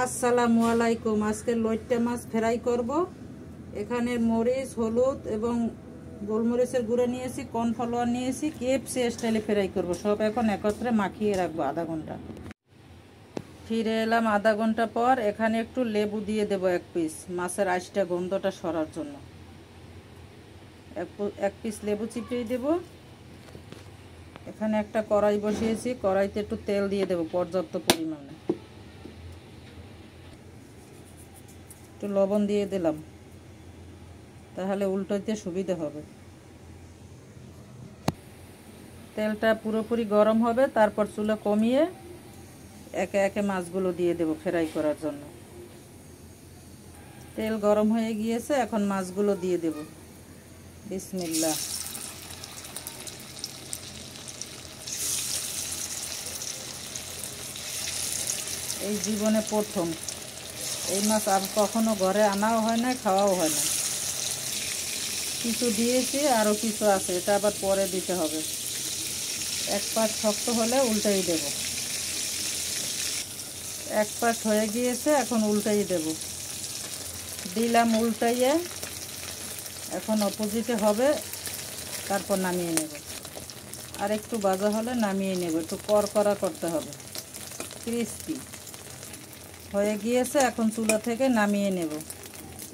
আসসালামু আলাইকুম। আজকে লইট্টা মাছ ফ্রাই করব। এখানে মরিচ, হলুদ এবং গোলমরিচের গুঁড়ো নিয়েছি, কর্নফ্লাওয়ার নিয়েছি, কেএফসি স্টাইলে ফ্রাই করব। সব এখন একত্রে মাখিয়ে রাখবো আধা ঘন্টা। ফিরে এলাম আধা ঘন্টা পর। এখানে একটু লেবু দিয়ে দেব, এক পিস, মাছের আঁশটা গন্ধটা সরার জন্য এক পিস লেবু চিপিয়ে দেব। এখানে একটা কড়াই বসিয়েছি, কড়াইতে একটু তেল দিয়ে দেব পর্যাপ্ত পরিমাণে। একটু লবণ দিয়ে দিলাম, তাহলে উল্টাইতে সুবিধা হবে। তেলটা পুরোপুরি গরম হবে, তারপর চুলা কমিয়ে একে একে মাছগুলো দিয়ে দেব ফ্রাই করার জন্য। তেল গরম হয়ে গিয়েছে, এখন মাছগুলো দিয়ে দেব। বিসমিল্লাহ। এই জীবনে প্রথম এই মাছ আর কখনো ঘরে আনাও হয় না, খাওয়াও হয় না। কিছু দিয়েছি, আরও কিছু আছে, এটা আবার পরে দিতে হবে। এক পাশ শক্ত হলে উল্টাই দেব। এক পাশ হয়ে গিয়েছে, এখন উল্টাই দেব। দিলাম উল্টাইয়ে, এখন অপোজিটে হবে, তারপর নামিয়ে নেব। আর একটু ভাজা হলে নামিয়ে নেব। একটু কড়কড়া করতে হবে, ক্রিস্পি হয়ে গিয়েছে। এখন চুলা থেকে নামিয়ে নেব।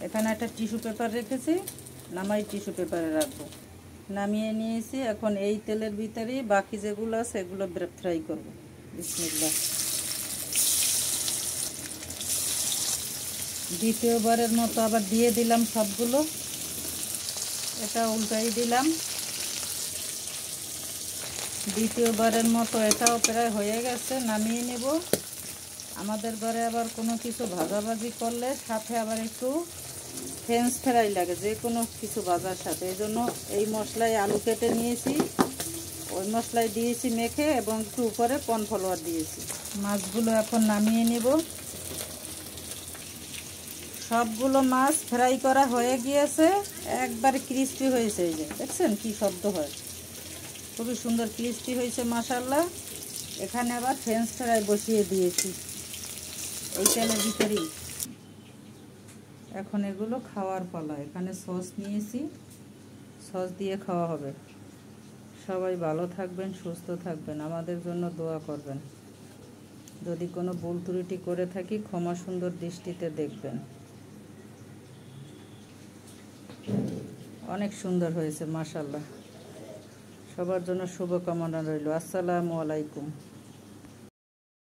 এখানে একটা টিস্যু পেপার রেখেছি, নামাই টিস্যু পেপারে রাখবো। নামিয়ে নিয়েছি। এখন এই তেলের ভিতরেই বাকি যেগুলো আছে এগুলো ফ্রাই করব। বিসমিল্লাহ। দ্বিতীয়বারের মতো আবার দিয়ে দিলাম সবগুলো। এটা উল্টাই দিলাম। দ্বিতীয়বারের মতো এটাও প্রায় হয়ে গেছে, নামিয়ে নেব। আমাদের ঘরে আবার কোনো কিছু ভাজাভাজি করলে সাথে আবার একটু ফ্রেঞ্চ ফ্রাই লাগে, যে কোনো কিছু ভাজার সাথে। এই জন্য এই মশলায় আলু কেটে নিয়েছি, ওই মশলায় দিয়েছি মেখে, এবং একটু উপরে কর্নফ্লাওয়ার দিয়েছি। মাছগুলো এখন নামিয়ে নেব। সবগুলো মাছ ফ্রাই করা হয়ে গিয়েছে, একবারে ক্রিস্পি হয়েছে। এই যে দেখছেন কি শব্দ হয়, খুবই সুন্দর ক্রিস্পি হয়েছে মাশাআল্লাহ। এখানে আবার ফ্রেঞ্চ ফ্রাই বসিয়ে দিয়েছি এই তেলের ভিতরেই। এখন এগুলো খাওয়ার পালা। এখানে সস নিয়েছি, সস দিয়ে খাওয়া হবে। সবাই ভালো থাকবেন, সুস্থ থাকবেন, আমাদের জন্য দোয়া করবেন। যদি কোনো ভুল ত্রুটি করে থাকি ক্ষমা সুন্দর দৃষ্টিতে দেখবেন। অনেক সুন্দর হয়েছে মাশাআল্লাহ। সবার জন্য শুভকামনা রইল। আসসালামু আলাইকুম।